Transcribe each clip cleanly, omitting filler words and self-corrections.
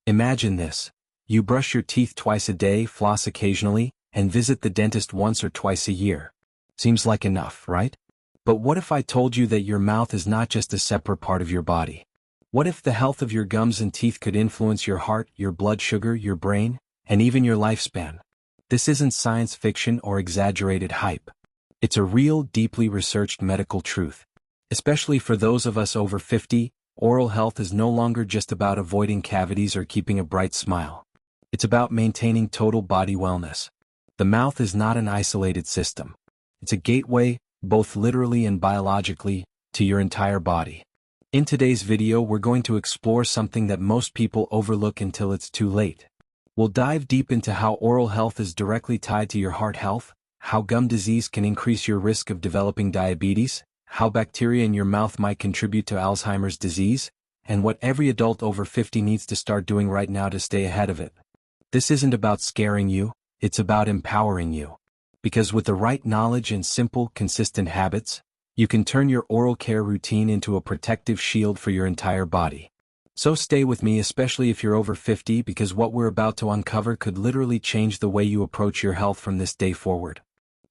Imagine this. You brush your teeth twice a day, floss occasionally, and visit the dentist once or twice a year. Seems like enough, right? But what if I told you that your mouth is not just a separate part of your body? What if the health of your gums and teeth could influence your heart, your blood sugar, your brain, and even your lifespan? This isn't science fiction or exaggerated hype. It's a real, deeply researched medical truth. Especially for those of us over 50, oral health is no longer just about avoiding cavities or keeping a bright smile. It's about maintaining total body wellness. The mouth is not an isolated system. It's a gateway, both literally and biologically, to your entire body. In today's video, we're going to explore something that most people overlook until it's too late. We'll dive deep into how oral health is directly tied to your heart health, how gum disease can increase your risk of developing diabetes, how bacteria in your mouth might contribute to Alzheimer's disease, and what every adult over 50 needs to start doing right now to stay ahead of it. This isn't about scaring you, it's about empowering you. Because with the right knowledge and simple, consistent habits, you can turn your oral care routine into a protective shield for your entire body. So stay with me, especially if you're over 50, because what we're about to uncover could literally change the way you approach your health from this day forward.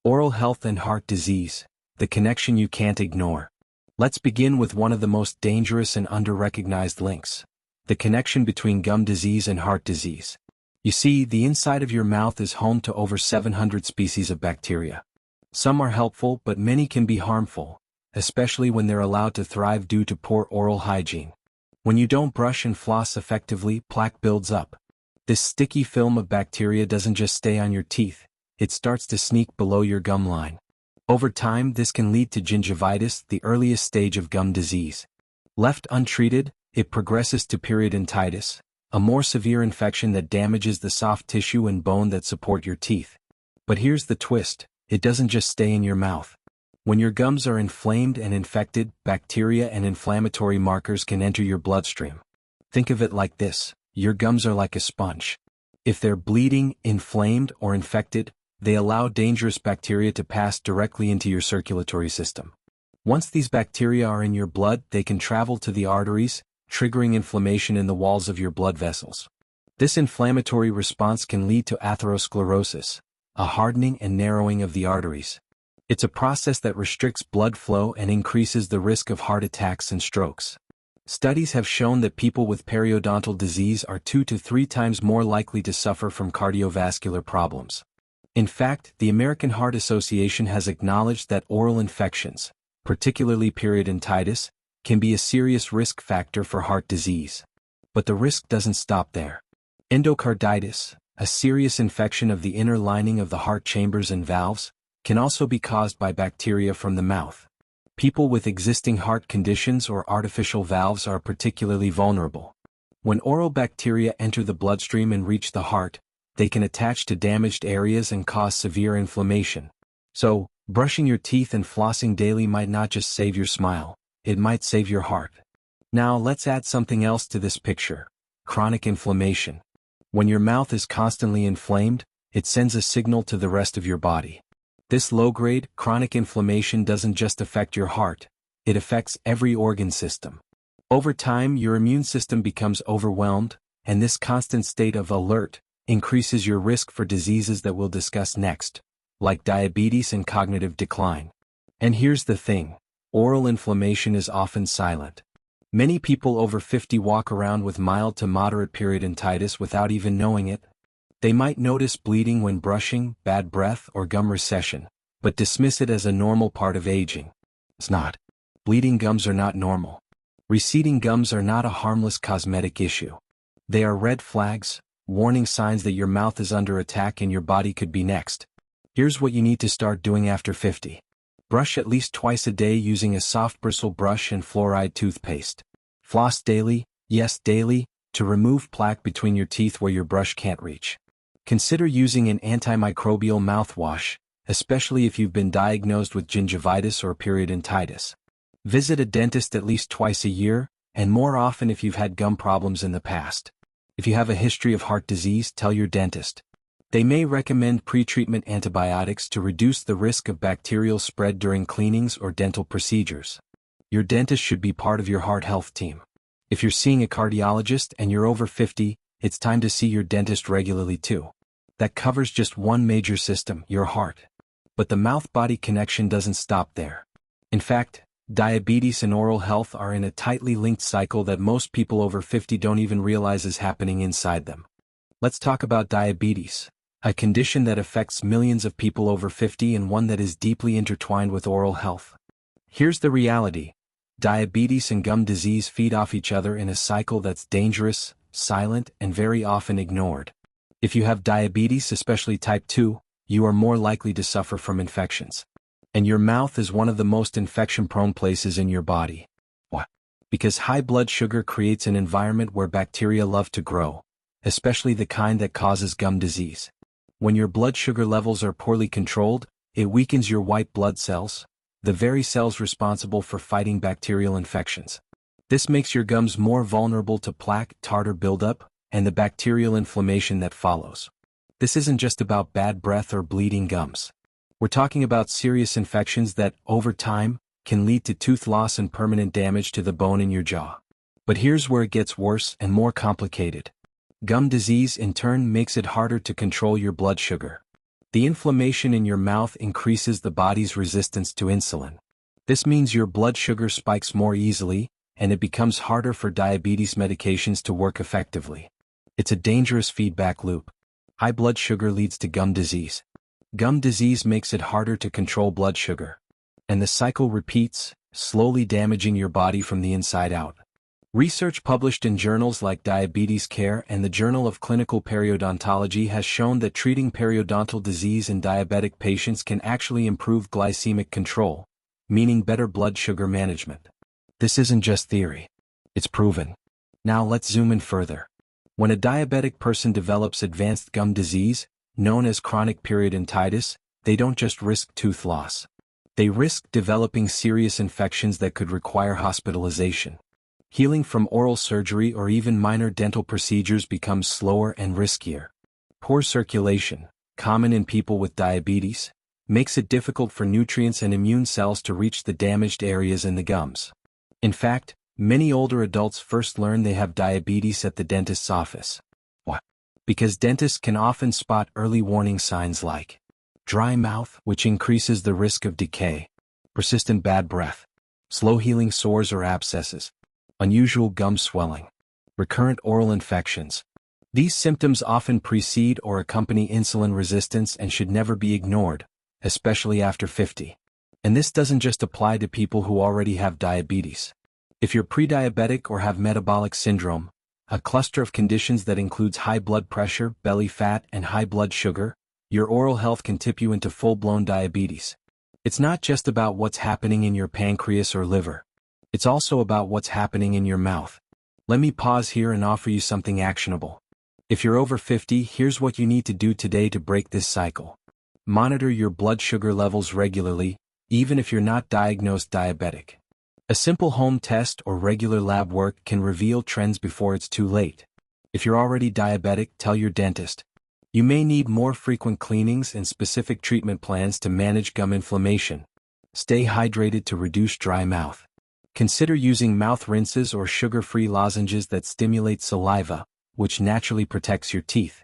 Oral health and heart disease, the connection you can't ignore. Let's begin with one of the most dangerous and under-recognized links: the connection between gum disease and heart disease. You see, the inside of your mouth is home to over 700 species of bacteria. Some are helpful, but many can be harmful, especially when they're allowed to thrive due to poor oral hygiene. When you don't brush and floss effectively, plaque builds up. This sticky film of bacteria doesn't just stay on your teeth, it starts to sneak below your gum line. Over time, this can lead to gingivitis, the earliest stage of gum disease. Left untreated, it progresses to periodontitis, a more severe infection that damages the soft tissue and bone that support your teeth. But here's the twist: it doesn't just stay in your mouth. When your gums are inflamed and infected, bacteria and inflammatory markers can enter your bloodstream. Think of it like this: your gums are like a sponge. If they're bleeding, inflamed, or infected, they allow dangerous bacteria to pass directly into your circulatory system. Once these bacteria are in your blood, they can travel to the arteries, triggering inflammation in the walls of your blood vessels. This inflammatory response can lead to atherosclerosis, a hardening and narrowing of the arteries. It's a process that restricts blood flow and increases the risk of heart attacks and strokes. Studies have shown that people with periodontal disease are 2 to 3 times more likely to suffer from cardiovascular problems. In fact, the American Heart Association has acknowledged that oral infections, particularly periodontitis, can be a serious risk factor for heart disease. But the risk doesn't stop there. Endocarditis, a serious infection of the inner lining of the heart chambers and valves, can also be caused by bacteria from the mouth. People with existing heart conditions or artificial valves are particularly vulnerable. When oral bacteria enter the bloodstream and reach the heart, they can attach to damaged areas and cause severe inflammation. So, brushing your teeth and flossing daily might not just save your smile, it might save your heart. Now let's add something else to this picture: chronic inflammation. When your mouth is constantly inflamed, it sends a signal to the rest of your body. This low-grade, chronic inflammation doesn't just affect your heart, it affects every organ system. Over time, your immune system becomes overwhelmed, and this constant state of alert increases your risk for diseases that we'll discuss next, like diabetes and cognitive decline. And here's the thing: oral inflammation is often silent. Many people over 50 walk around with mild to moderate periodontitis without even knowing it. They might notice bleeding when brushing, bad breath, or gum recession, but dismiss it as a normal part of aging. It's not. Bleeding gums are not normal. Receding gums are not a harmless cosmetic issue. They are red flags, warning signs that your mouth is under attack and your body could be next. Here's what you need to start doing after 50. Brush at least twice a day using a soft bristle brush and fluoride toothpaste. Floss daily, yes daily, to remove plaque between your teeth where your brush can't reach. Consider using an antimicrobial mouthwash, especially if you've been diagnosed with gingivitis or periodontitis. Visit a dentist at least twice a year, and more often if you've had gum problems in the past. If you have a history of heart disease, tell your dentist. They may recommend pre-treatment antibiotics to reduce the risk of bacterial spread during cleanings or dental procedures. Your dentist should be part of your heart health team. If you're seeing a cardiologist and you're over 50, it's time to see your dentist regularly too. That covers just one major system, your heart. But the mouth-body connection doesn't stop there. In fact, diabetes and oral health are in a tightly linked cycle that most people over 50 don't even realize is happening inside them. Let's talk about diabetes, a condition that affects millions of people over 50 and one that is deeply intertwined with oral health. Here's the reality. Diabetes and gum disease feed off each other in a cycle that's dangerous, silent, and very often ignored. If you have diabetes, especially type 2, you are more likely to suffer from infections. And your mouth is one of the most infection-prone places in your body. Why? Because high blood sugar creates an environment where bacteria love to grow, especially the kind that causes gum disease. When your blood sugar levels are poorly controlled, it weakens your white blood cells, the very cells responsible for fighting bacterial infections. This makes your gums more vulnerable to plaque, tartar buildup, and the bacterial inflammation that follows. This isn't just about bad breath or bleeding gums. We're talking about serious infections that, over time, can lead to tooth loss and permanent damage to the bone in your jaw. But here's where it gets worse and more complicated. Gum disease in turn makes it harder to control your blood sugar. The inflammation in your mouth increases the body's resistance to insulin. This means your blood sugar spikes more easily, and it becomes harder for diabetes medications to work effectively. It's a dangerous feedback loop. High blood sugar leads to gum disease. Gum disease makes it harder to control blood sugar. And the cycle repeats, slowly damaging your body from the inside out. Research published in journals like Diabetes Care and the Journal of Clinical Periodontology has shown that treating periodontal disease in diabetic patients can actually improve glycemic control, meaning better blood sugar management. This isn't just theory. It's proven. Now let's zoom in further. When a diabetic person develops advanced gum disease, known as chronic periodontitis, they don't just risk tooth loss. They risk developing serious infections that could require hospitalization. Healing from oral surgery or even minor dental procedures becomes slower and riskier. Poor circulation, common in people with diabetes, makes it difficult for nutrients and immune cells to reach the damaged areas in the gums. In fact, many older adults first learn they have diabetes at the dentist's office. Why? Because dentists can often spot early warning signs like dry mouth, which increases the risk of decay, persistent bad breath, slow healing sores or abscesses, unusual gum swelling, recurrent oral infections. These symptoms often precede or accompany insulin resistance and should never be ignored, especially after 50. And this doesn't just apply to people who already have diabetes. If you're pre-diabetic or have metabolic syndrome, a cluster of conditions that includes high blood pressure, belly fat, and high blood sugar, your oral health can tip you into full-blown diabetes. It's not just about what's happening in your pancreas or liver. It's also about what's happening in your mouth. Let me pause here and offer you something actionable. If you're over 50, here's what you need to do today to break this cycle. Monitor your blood sugar levels regularly, even if you're not diagnosed diabetic. A simple home test or regular lab work can reveal trends before it's too late. If you're already diabetic, tell your dentist. You may need more frequent cleanings and specific treatment plans to manage gum inflammation. Stay hydrated to reduce dry mouth. Consider using mouth rinses or sugar-free lozenges that stimulate saliva, which naturally protects your teeth.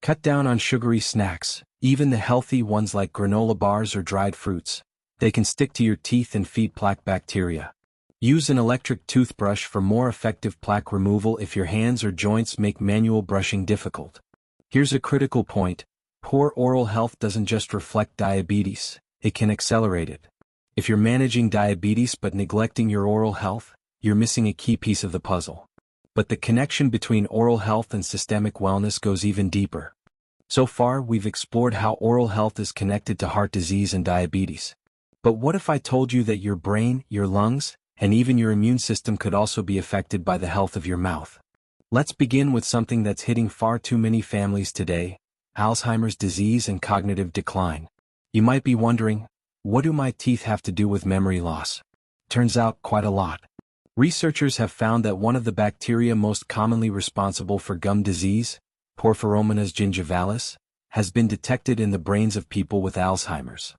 Cut down on sugary snacks, even the healthy ones like granola bars or dried fruits. They can stick to your teeth and feed plaque bacteria. Use an electric toothbrush for more effective plaque removal if your hands or joints make manual brushing difficult. Here's a critical point. Poor oral health doesn't just reflect diabetes, it can accelerate it. If you're managing diabetes but neglecting your oral health, you're missing a key piece of the puzzle. But the connection between oral health and systemic wellness goes even deeper. So far, we've explored how oral health is connected to heart disease and diabetes. But what if I told you that your brain, your lungs, and even your immune system could also be affected by the health of your mouth? Let's begin with something that's hitting far too many families today: Alzheimer's disease and cognitive decline. You might be wondering, what do my teeth have to do with memory loss? Turns out, quite a lot. Researchers have found that one of the bacteria most commonly responsible for gum disease, Porphyromonas gingivalis, has been detected in the brains of people with Alzheimer's.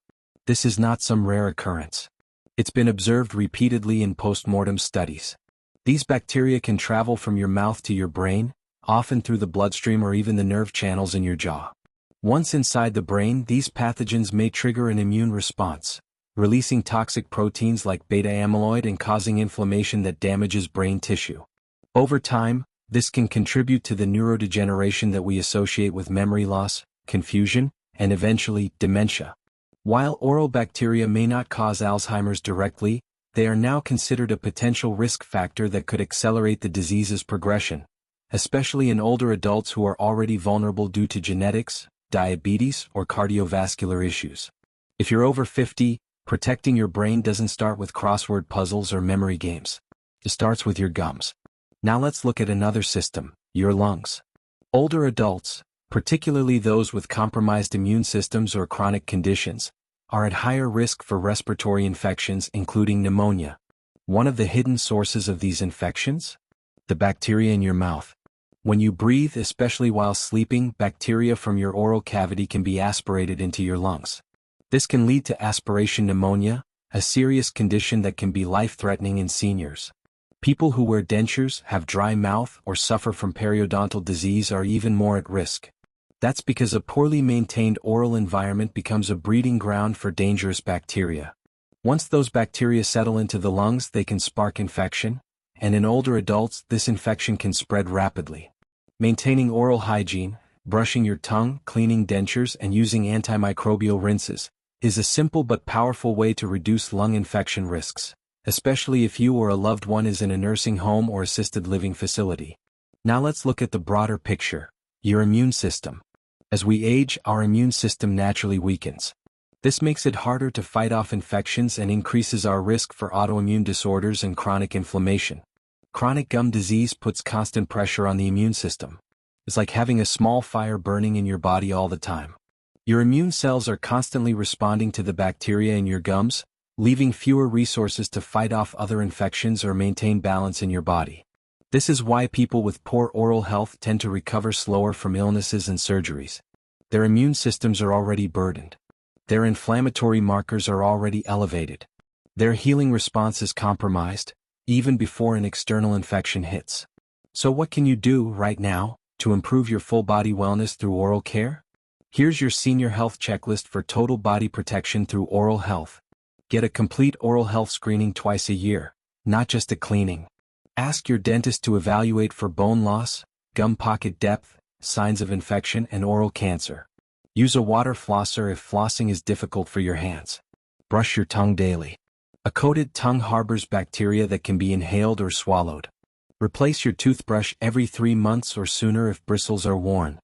This is not some rare occurrence. It's been observed repeatedly in postmortem studies. These bacteria can travel from your mouth to your brain, often through the bloodstream or even the nerve channels in your jaw. Once inside the brain, these pathogens may trigger an immune response, releasing toxic proteins like beta amyloid and causing inflammation that damages brain tissue. Over time, this can contribute to the neurodegeneration that we associate with memory loss, confusion, and eventually, dementia. While oral bacteria may not cause Alzheimer's directly, they are now considered a potential risk factor that could accelerate the disease's progression, especially in older adults who are already vulnerable due to genetics, diabetes, or cardiovascular issues. If you're over 50, protecting your brain doesn't start with crossword puzzles or memory games. It starts with your gums. Now let's look at another system, your lungs. Older adults, particularly those with compromised immune systems or chronic conditions, are at higher risk for respiratory infections including pneumonia. One of the hidden sources of these infections? The bacteria in your mouth. When you breathe, especially while sleeping, bacteria from your oral cavity can be aspirated into your lungs. This can lead to aspiration pneumonia, a serious condition that can be life-threatening in seniors. People who wear dentures, have dry mouth, or suffer from periodontal disease are even more at risk. That's because a poorly maintained oral environment becomes a breeding ground for dangerous bacteria. Once those bacteria settle into the lungs, they can spark infection, and in older adults, this infection can spread rapidly. Maintaining oral hygiene, brushing your tongue, cleaning dentures, and using antimicrobial rinses is a simple but powerful way to reduce lung infection risks, especially if you or a loved one is in a nursing home or assisted living facility. Now let's look at the broader picture, your immune system. As we age, our immune system naturally weakens. This makes it harder to fight off infections and increases our risk for autoimmune disorders and chronic inflammation. Chronic gum disease puts constant pressure on the immune system. It's like having a small fire burning in your body all the time. Your immune cells are constantly responding to the bacteria in your gums, leaving fewer resources to fight off other infections or maintain balance in your body. This is why people with poor oral health tend to recover slower from illnesses and surgeries. Their immune systems are already burdened. Their inflammatory markers are already elevated. Their healing response is compromised, even before an external infection hits. So what can you do right now to improve your full body wellness through oral care? Here's your senior health checklist for total body protection through oral health. Get a complete oral health screening twice a year, not just a cleaning. Ask your dentist to evaluate for bone loss, gum pocket depth, signs of infection, and oral cancer. Use a water flosser if flossing is difficult for your hands. Brush your tongue daily. A coated tongue harbors bacteria that can be inhaled or swallowed. Replace your toothbrush every 3 months or sooner if bristles are worn.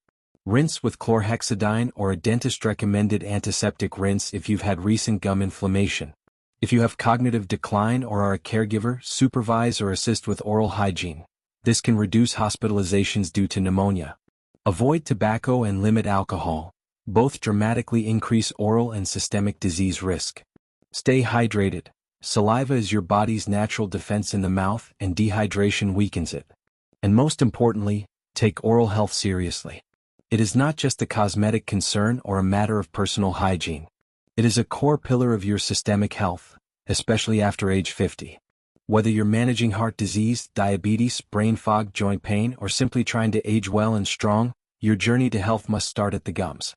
Rinse with chlorhexidine or a dentist-recommended antiseptic rinse if you've had recent gum inflammation. If you have cognitive decline or are a caregiver, supervise or assist with oral hygiene. This can reduce hospitalizations due to pneumonia. Avoid tobacco and limit alcohol. Both dramatically increase oral and systemic disease risk. Stay hydrated. Saliva is your body's natural defense in the mouth, and dehydration weakens it. And most importantly, take oral health seriously. It is not just a cosmetic concern or a matter of personal hygiene. It is a core pillar of your systemic health, especially after age 50. Whether you're managing heart disease, diabetes, brain fog, joint pain, or simply trying to age well and strong, your journey to health must start at the gums.